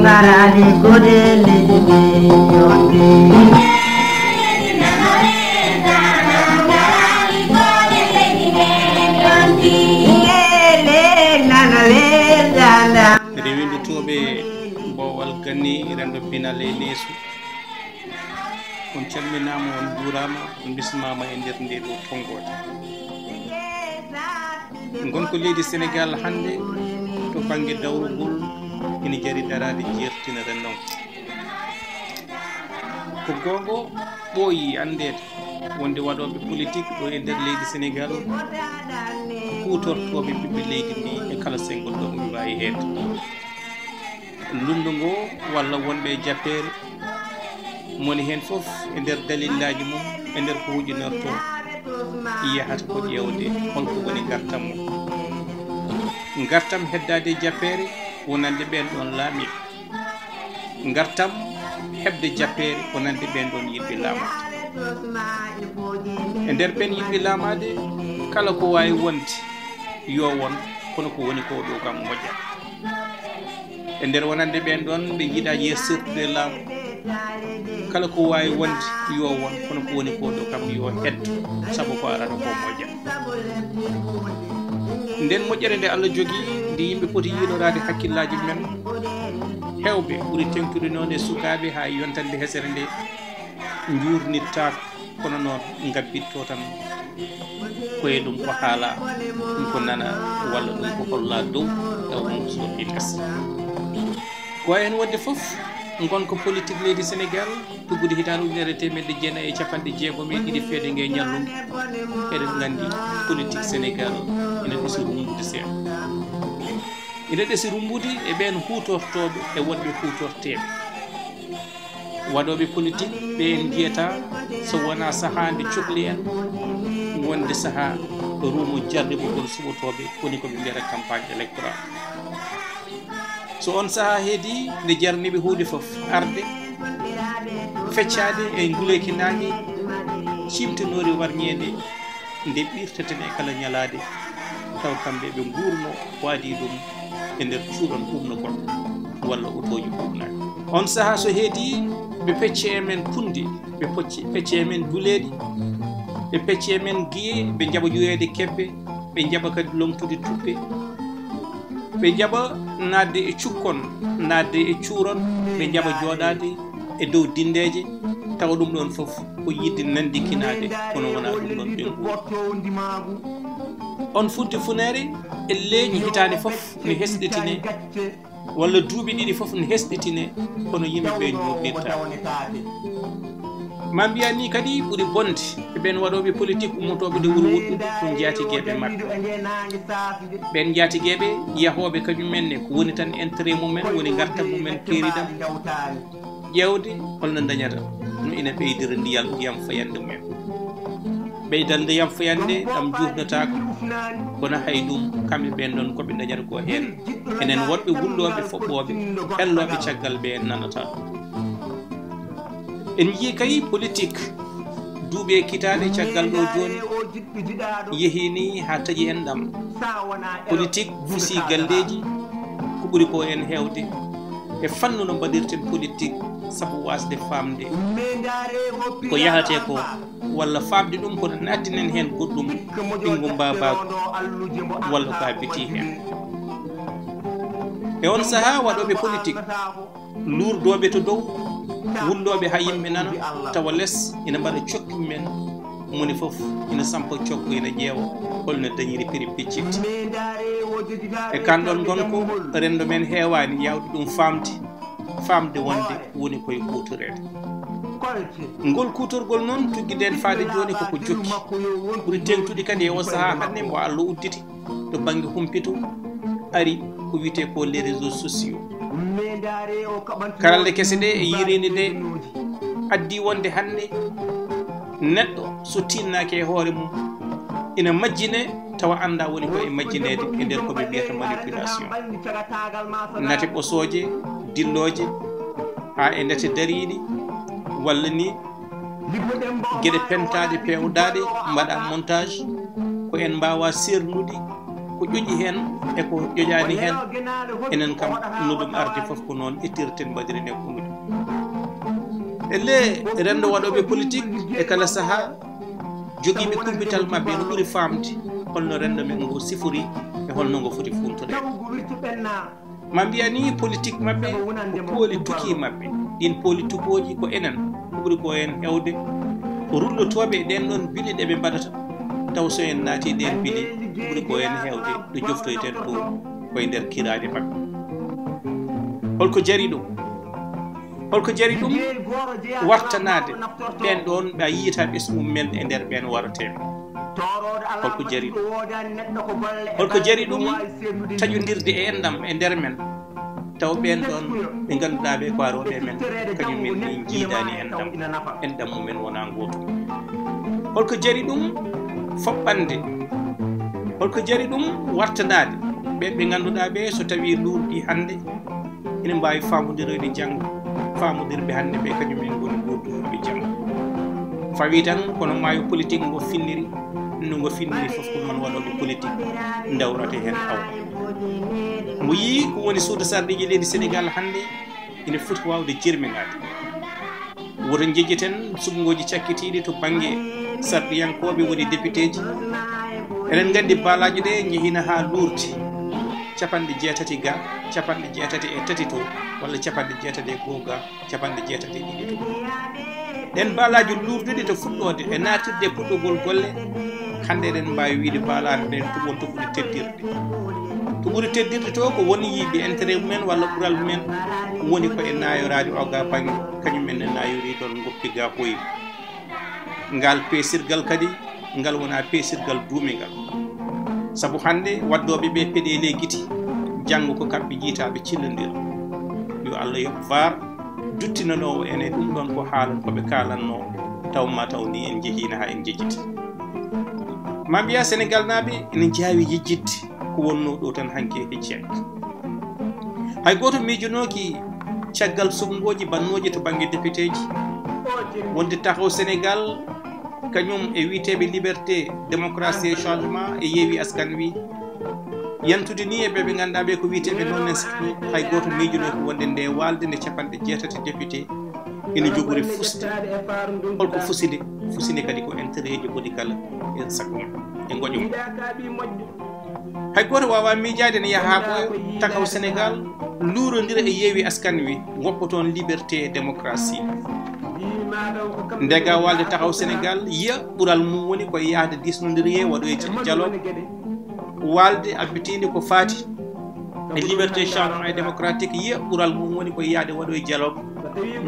barali godele yonde rewinde toɓe bowal ganni rendo pinale leesu on calminama on juurama on bismama e nder nde ɗo tongode gonko leydi Sénégal hande to banggue dawrugol ina jari darade jertina rendonko ko gongo ɓooyi andede wonde waɗoɓe politique ɗo e nder leydi Sénégal hutortoɓe ɓiɓɓe leydi ndi e kala sengol ɗo ɗum wawi heede lundu ngo walla wonɓe e jappere moni hen foof e nder dalillaji mum e nder ko huƴinorto yahata ko ƴewde holko woni gartam mum gartam heddade jappere wonande ɓen ɗon laamiɓe gartam hebde jappere wonande ɓen ɗon yiɗɓe laamade e nder ɓen yiɗɓe laamade kala ko wawi wonde yo won kono ko woni ko ɗo kam moƴƴa e nder wonande ɓen ɗon ɓe jiiɗa yersirtude laamu kala ko wawi wonde yo won kono ko woni ko ɗo kam yo heddo saabu ko arata ko moƴƴa nden moƴƴere nde Allah jogui nde yimɓe poti yiiɗorade hakkillaji men hewɓe ɓuuri tengtude noon e sukaɓe ha yontande hesere nde jurnittako kono noon gabbitto tan koye ɗum ko haala ɗum ko nana walla ɗum ko holla dow taw ɗum so ɗi less ko wawi hen wonde foof gonko politique leydi Sénégal tuggude hitande ujunere temedde jeenayyi e capanɗe jeegom e ɗiɗi feede nge ñallungu eɗen gandi politique Sénégal ene ɗeesi rumbude seeɗa ene ɗeesi rumbude e ɓen hutortoɓe e wonɓe hutorteɓe waɗoɓe politique ɓe en jiyata so wona saaha nde cohli en wonde saaha rumo jarde ɓogol suɓotoɓe woni koɓe mbiyata campagne électoral so on saaha heedi nde jarniɓe hunde foof arde feccade e nguleyki nangue cimtenori warñede nde ɓirteten e kala ñalade taw kamɓe ɓe gurno waadi ɗum e nder cuuɗon ɓumnogol walla otoji ɓumnaki on saaha so heedi ɓe pecce e men punde ɓe pecce e men duleɗi ɓe pecce e men guiye ɓe jaɓa ƴoyede kebbe ɓe jaɓa kadi lomtude tuppe ɓe jaɓa nadde e cukkon nadde e cuuron ɓe jaɓa jooɗade e dow dindeje tawa ɗum ɗon foof ko yidde nandikinade kono wona ɗum ɗon ɓe on funti funere e leeñi hitande foof ne hesɗitine walla duuɓi ɗiɗi foof ne hesɗitine kono yimɓeɓe jurdirta ma mbiya ni kadi ɓuuri bonde e ɓen waɗoɓe politique ummotoɓe nde wuuro woɗɗude ɗum jaatigueɓe mabɓe ɓen jaatigueɓe yahoɓe kañumenne ko woni tan intérêt mumen woni gartam mumen keeriɗam ƴewde holno dañata no ina ɓeydira ndiyam fayande mumen ɓeydal ndiyam fayande ɗam jurnotako kono hay ɗum kamɓe ɓen ɗon koɓe dañata ko hen enen wonɓe wulloɓe foɓɓoɓe helloɓe caggal ɓe en nanata en jii kay politique duuɓi e kitade caggal ɗo joni yehini ha taaƴi en ɗam politique fusi galleji ko ɓuuri ko en hewde e fannu no mbaɗirten politique saabu wasde famde ko yahate ko walla famde ɗum kono nattinen hen goɗɗum ɓingu mbabago walla ko a biti hen e on saaha waɗoɓe politique lurdoɓe to dow wulloɓe ha yimɓe nana tawa less ina mbaɗa cokki men moni foof ina sampa cokko ina ƴeewa holno dañiri prix picciti e kanɗon gonko rendo men heewani yawde ɗum famde wonde woni koye kutorede ngol kutorgol noon tugguiden faade joni koko jokki ɓuuri tengtude kadi e o saaha hande mbo Allah udditi to banggue humpito ari ko wiyete ko les réseaux sociaux karalde kese ɗe e yirinde nde addi wonde hande neɗɗo so tinnaki e hoore mum ina majjine tawa anda woni ko e majjinede e nder koɓe mbiyata manipulation nate ɓosooje dilloje ha e ndete dariɗi walla ni gueɗe pentade pewdaɗe mbaɗa montage ko en mbawa sernude ko ƴoƴi hen e ko ƴoƴani hen enen kam no ɗum ardi foof ko noon ittirten mbaɗiren e konnude elle rendo waɗoɓe politique e kala saaha jogiiɓe kumpital mabɓe no ɓuuri famde holno rendo men ngo sifori e holno ngo foti funtude ma mbiya ni politique mabɓe ko pooli tuki mabɓe ɗin pooli tukoji ko enen ko ɓuuri ko hen hewde ko rullotoɓe ɗen ɗon bili ɗeɓe mbaɗata taw so en naati ɗen bili ɓuuri ko hen hewde ɗo joftoyten to koye nder kiraade mabɓe holko jari ɗum holko jari ɗum wartanade ɓen ɗon ɓe a yiyata ɓesmum men e nder ɓen warateɓe holko jari ɗum holko jari ɗum taƴodirde e enɗam e nder men taw ɓen ɗon ɓe ngannduɗa ɓe ko aroɓe men kañumen min jiidani enɗam mumen wona gotum holko jari ɗum foɓɓande holko jari ɗum wartanade ɓen ɓe ngannduɗa ɓe so tawi lurɗi hannde ina mbawi famodiroyde janggo famodirɓe hannde ɓe kañumen goni gotuɓe janggo fawi tan kono maayo politique ngo finniri no finniri fof ko noon waɗoɓe politique dawrata hen aw mo yii ko woni suuda sarɗiji leydi sénégal hannde ina foti wawde jirminade woto jejjeten suɓgoji cakkitiɗi to banggue sarɗiyankoɓe woni député ji eɗen gandi baalaji ɗe jeehina ha lurti 60 ga 63 to walla 62 ga 62 to ɗen baalaji lurduɗi to fuɗɗode e natirde puɗɗogol golle hande eɗen mbawi wiide baalade ɗen to won to ɓuuri teddirde to ɓuuri teddirde to ko woni yiiɓe intérêt mumen walla ɓuural mumen woni ko e nayorade o ga banggue kañumen ne nayori ɗon goppi ga hoyɓe ngal peesirgal kadi ngal wona peesirgal duumigal saabu hande waddoɓe ɓe peeɗele guiti janggo ko kamɓe jiitaɓe cillodira yo Allah yoɓ var duttinanowo ene ɗum ɗon ko haalan koɓe kalanno taw ma taw ni en jeehina ha en jejjiti ma mbiya sénégal naɓe ene jaawi yejjidde ko wonno ɗo tan hanke e ceek hay goto miijonoki caggal suɓgoji bannoji to banggue député ji wonde taxaw sénégal kañum e witeɓe liberté démocratie et changement e yeewi askan wi yantude ni e ɓeɓe ganduɗa ɓe ko witeɓe noon en sahni hay goto miijono ko wonde nde walde nde 60 député ene jogori fusde holko fuside kadi ko intérêt ji boni kala en sakmum e goƴum hay goto wawa miijade ne yaaha ɓoyo takaw sénégal luurodira e yeewi askan wi woppa toon liberté et démocratie ndega walde takaw sénégal yiya ɓuural mum woni koye yahde disnodiriye waɗoye dialogue walde abbitinde ko faati e liberté changement et démocratique yiya ɓuural mum woni koye yahde waɗoye dialogue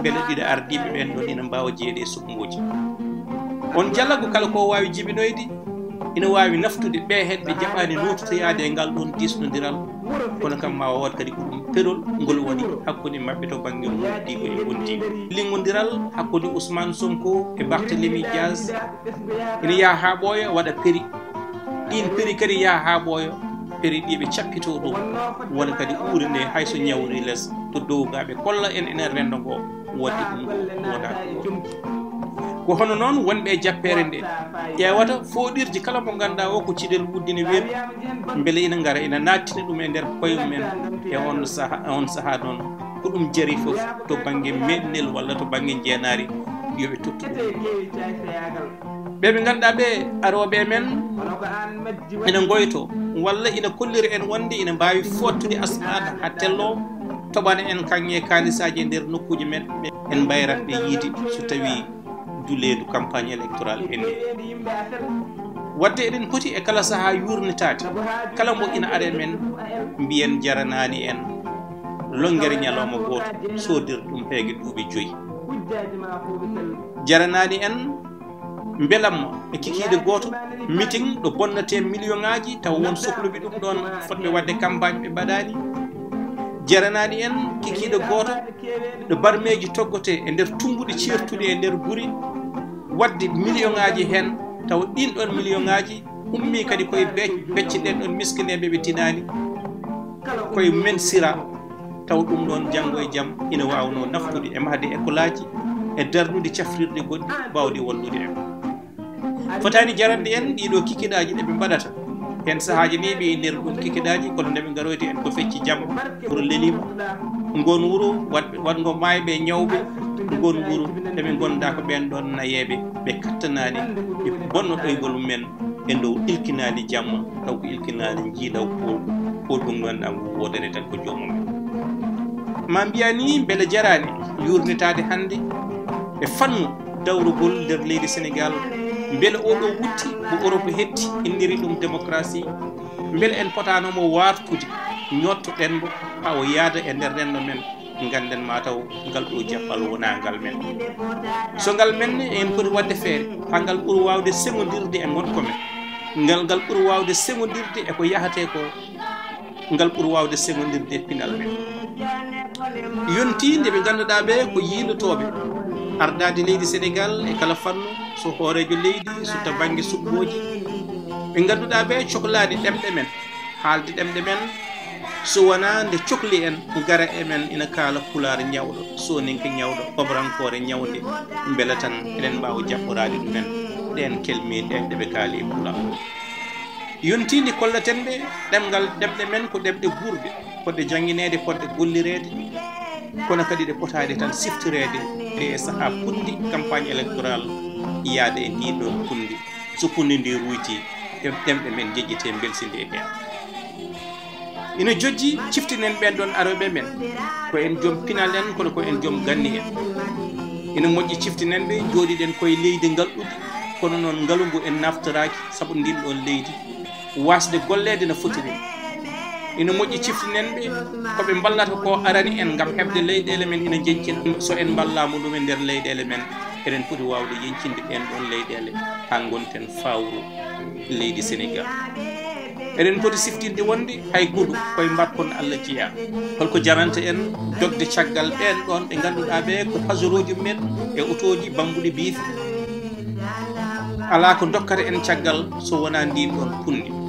beele ɗiɗo ardiɓe ɓen ɗon ina mbawa jeeyede e suɓgoji on jallago kala ko wawi jibinoyde ina wawi naftude ɓe hedɓe jaɓani nototoyade e ngal ɗon disnodiral kono kam ma wawat kadi ko ɗum perol ngol woni hakkude mabɓe to banggue wondigo e wondigo liggodiral hakkude Ousmane Sonko e Barthélémy Dias ina yaha ha ɓooya waɗa péri ɗin péri kadi yaha ha ɓooya péri ɗiɓe cappito ɗum wona kadi uure nde hayso ñawri less to dowgaɓe kolla en enen rendo ngo wadde ɗum wona ko hono noon wonɓe e jappere nde ƴewata foɗirji kala mo ganduɗa o ko ciɗel wuddine weeru beele ina gara ina nattina ɗum e nder koye mumen e on saaha noon ko ɗum jari foof to banggue meɗnel walla to banggue jeenari yoɓe tottu ɓeɓe ganduɗa ɓe aroɓe men ina goyto walla ina kolliri en wonde ina mbawi fottude asmade ha tello toɓana en kanŋe kalisaji e nder nokkuji men en mbayratɓe yiide so tawi duleedu campagne électorale en wadde eɗen poti e kala saaha yurnitade kala mo ina are men mbiyen jaranani en longere ñalawma goto sodir ɗum heege duuɓi 5 jaranani en belamma e kikiide goto meeting ɗo bonnate million ŋaji taw won sohluɓe ɗum ɗon fotɓe wadde campagne ɓe mbaɗani jaranani en kikiiɗo goto ɗo barmeji toggote e nder tumbuɗe certuɗe e nder guuri wadde million ŋaji hen taw ɗin ɗon million ŋaji ummi kadi koye becce ɗen ɗon miskineɓe ɓe tinani koye men sira taw ɗum ɗon janggo e jaam ina wawno naftude e mahde école aji e darnude cafrirɗe goɗɗi bawɗe wallude en fotani jarande en ɗiɗo kikiɗaji ɗeɓe mbaɗata hen sahaaji ni ɓe nder ɗum kikiɗaji kono nde ɓe garoyti en ko fecci jamma pour lelima ngon wuro watgo mayɓe ñawɓe ngon wuro eɓe gonda ko ɓen ɗon nayeɓe ɓe kattanani ɓe bonno ɗoygol mumen e dow ilkinani jamma taw ko ilkinani jiilaw polɗum ganduɗa ngo wodane tan ko jomumen ma mbiya ni beele jarani yurnitade hande e fannu dawrugol nder leydi Sénégal beele oɗo wutti ko Europe hetti inniri ɗum démocratie beele en potanomo wartude ñottoɗen mo ha o yaada e nder renndo men ganden mataw ngal ɗo jaɓɓal wona ngal men so ngal menne en poti wadde feere ha ngal ɓuuri wawde segodirde e gonko men ngal ɓuuri wawde segodirde e ko yahate ko ngal ɓuuri wawde segodirde e pinal men yontinde ɓe ganduɗa ɓe ko yiilotoɓe ardade leydi Sénégal e kala fannu so hoorejo leydi so to banggue suɓɓoji ɓe ganduɗa ɓe cohlade ɗemɗe men haalde ɗemɗe men so wona nde cohli en gara e men ina kaala pulaar ñawɗo soninke ñawɗo ɓabrankore ñawde beele tan eɗen mbawa jaɓɓorade ɗumen ɗen kelmiɗe ɗeɓe kaali e pulaar yontinde kollaten ɓe ɗemgal ɗemɗe men ko ɗemɗe guurɗe poɗɗe jangguinede poɗɗe gollirede kono kadi ɗe potade tan siftorede e saaha pundi campagne électoral yaade e ndiɗon pundi so pundi ndi ruyti ɗemɗe men jeƴƴete belside e hen ina jojji ciftinen ɓen ɗon aroɓe men ko en joom pinal en kono ko en joom ganni en ina moƴƴi ciftinen ɓe jooɗiɗen koye leydi ngalɗuɗi kono noon ngalungu en naftoraki saabu ndin ɗon leydi wasde gollede no foti ni ina moƴƴi ciftinen ɓe koɓe ballata ko arani en gam heɓde leyɗele men ina jencina so en ballama ɗum e nder leyɗele men eɗen poti wawde yencinde ɓen ɗon leyɗele ha gonten fawru leydi Sénégal eɗen poti siftinde wonde hay gudu koye mbatkon Allah jeeya holko jaranta en dogde caggal ɓen ɗon ɓe ganduɗa ɓe ko pageroji men e otoji bambuɗi biife ala ko dokkata en caggal so wona ndin ɗon pundi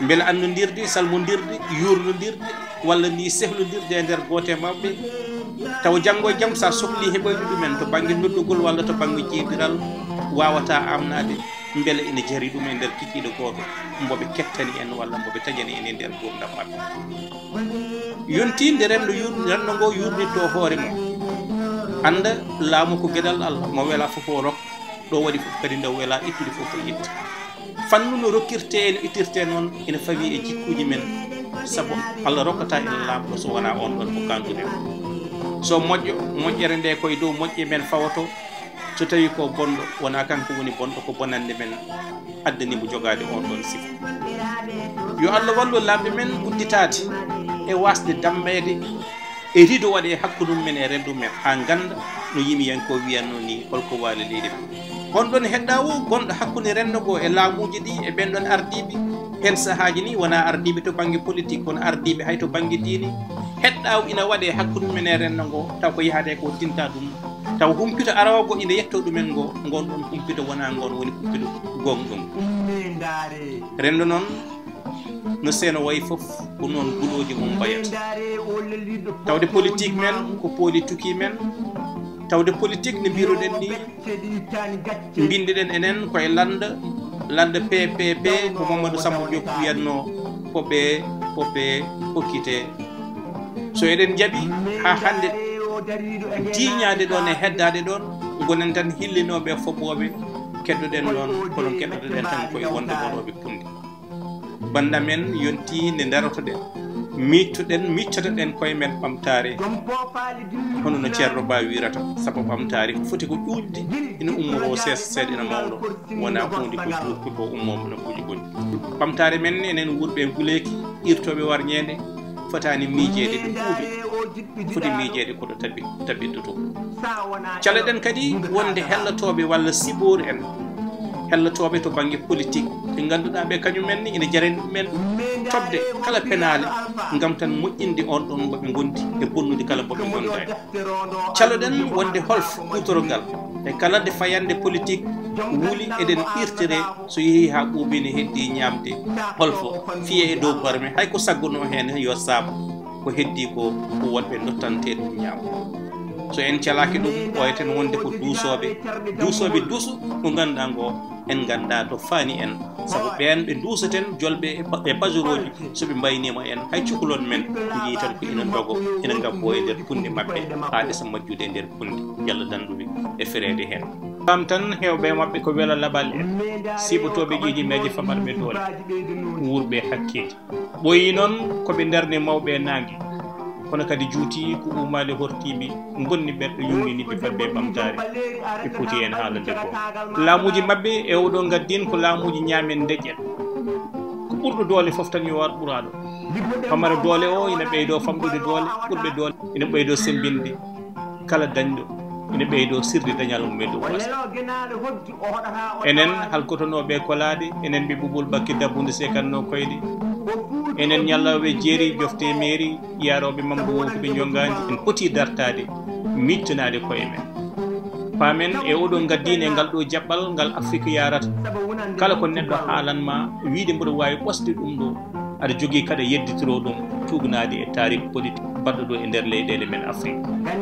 beele annodirde salmodirde yurnodirde walla ni sehlodirde e nder goote mabɓe taw janggo e jaam sa sohli heɓoyde ɗumen to banggue noddugol walla to banggue jeediral wawata amnade beele ina jari ɗum e nder kikiɗe goto mboɓe kettani en walla mboɓe taƴani en e nder gurdam mabɓe yontinde renndo ngo yurnitto hoore mum anda laamu ko gueɗal Allah mo wela fof o rokka ɗo waɗi fof kadi nde wela ittude fof o itta fannu no rokkirte no ittirte noon ina fawi e jikkuji men saabu Allah rokkata en laamɗo so wona on ɗon ko kandude so moƴƴo moƴƴere nde koye dow moƴƴe men fawato so tawi ko bonɗo wona kanko woni bonɗo ko bonande men addanimo jogade on ɗon sifa yo Allah wallu lamɓe men udditade e wasde dammede e rido waɗe hakkude men e rendu men ha ganda no yimiyanko wiyanno ni holko waali leydi men on ɗon heɗɗawo gonɗo hakkude renndo ngo e laamuji ɗi e ɓen ɗon ardiɓe hen sahaji ni wona ardiɓe to banggue politique kono ardiɓe hay to banggue diini heɗɗaw ina waɗe hakkude men e renndo ngo taw ko yahade ko tinta ɗum taw humpito arawago ina yetto ɗumen ngo gon ɗon humpito wona gon woni humpito gonɗum renndo noon no seeno wayi fof ko noon guloji mum mbayata tawde politique men ko politique men tawde politique ne mbiruɗen ni bindiɗen enen koye landa PPP ko Mamadou Samba Diop wiyatno poɓe hokkite so eɗen jaaɓi ha hande tiñade ɗon e heddade ɗon gonen tan hillinoɓe foɓoɓe keddoɗen ɗon kono keddoɗen tan koye wonde wonoɓe pundi banda men yonti nde darotoɗen miccotoɗen koye men ɓamtare hono no ceerno Ba wirata saabu ɓamtare foti ko ƴuɗde ina ummoro seeɗa seeɗa ina mawɗo wona hunde ko ƴuɗɗi ko ummomo no kuuji goɗɗi ɓamtare men enen wurɓe guleki irtoɓe warñede fotani miijede ɗo ɓuuɓi foti miijede koɗo tabitto to caleɗen kadi wonde hellatoɓe walla siɓori en hellatoɓe to banggue politique ɓe ganduɗa ɓe kañumen ni ina jarani ɗumen tobde kala penale gam tan moƴƴinde on ɗon mboɓe gondi e bonnude kala mboɓe gondani caloɗen wonde holf kutorogal e kala nde fayande politique wuuli eɗen irtire so yeehi ha ɓuuɓini heddi ñamde holfo fiye e dow barme hay ko saggono hen yo saabo ko heddi ko wonɓe dottante ɗum ñaamo so en calaki ɗum ɓoyeten wonde ko duusoɓe duuso ko ganduɗa ngo en ganda to faani en sabu ɓen ɓe duusaten jolɓe e bajuroji soɓe mbaynima en hay cukalon men jii tan ko ina dogo ina gabbo e nder punde mabɓe ha ɗesa majjude e nder punde yalla danduɓe e ferede hen kam tan hewɓe mabɓe ko weela laɓal en siɓotoɓe ƴiƴimeje famarɓe doole wuurɓe hakkeji ɓoyi noon koɓe darni mawɓe nangue kono kadi juuti ko umade hortiɓe bonni ɓerɗo yumminiɓe fabɓe ɓamtare ɓe poti en haalande ko laamuji mabɓe e oɗo gaddin ko laamuji ñaamen deƴƴen ko ɓurɗo doole foof tan yo war ɓuraɗo famara doole o ina ɓeydo famɗude doole ɓurɓe doole ina ɓeydo sembinde kala dañɗo ina ɓeydo sirde dañal mum e dow wasa enen halkotonoɓe kolade enen ɓe ɓuɓol bakke dabbude sekanno koyɗe enen ñallaɓe jeeri jofte mairie yaroɓe mambo wonko ɓe jongani en poti dartade miccanade koye men pamen e oɗo gaddine ngal ɗo jaɓɓal ngal Afrique yarata kala ko neɗɗo haalanma wiide mboɗo wawi ɓosde ɗum ɗo aɗa jogui kada yedditiro ɗum tugnade e tarih politique baɗɗo ɗo e nder leyɗele men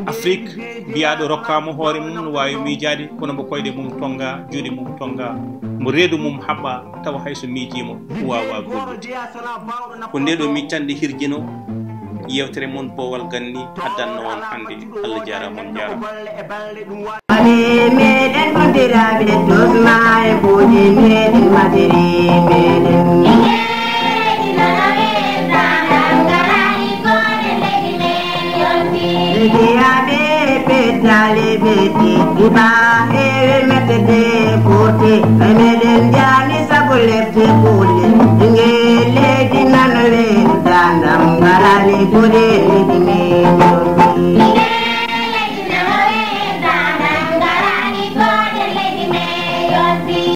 Afrique mbiyaɗo rokkama hoore mum no wawi miijade kono mo koyɗe mum tonga juuɗe mum tonga mo reedu mum haɓɓa tawa hayso miijimo wawa gollude ko nde ɗo miccanɗe hirjino yewtere moon boowal ganni addanno on hannde Allah jarama on jarama meɗen bandiraɓe dosma e boji meɗen madiri meɗen Diabe petale beti diba ewe metede kote emeden jani sabulete kule ingele dinanale dandam garale kode dime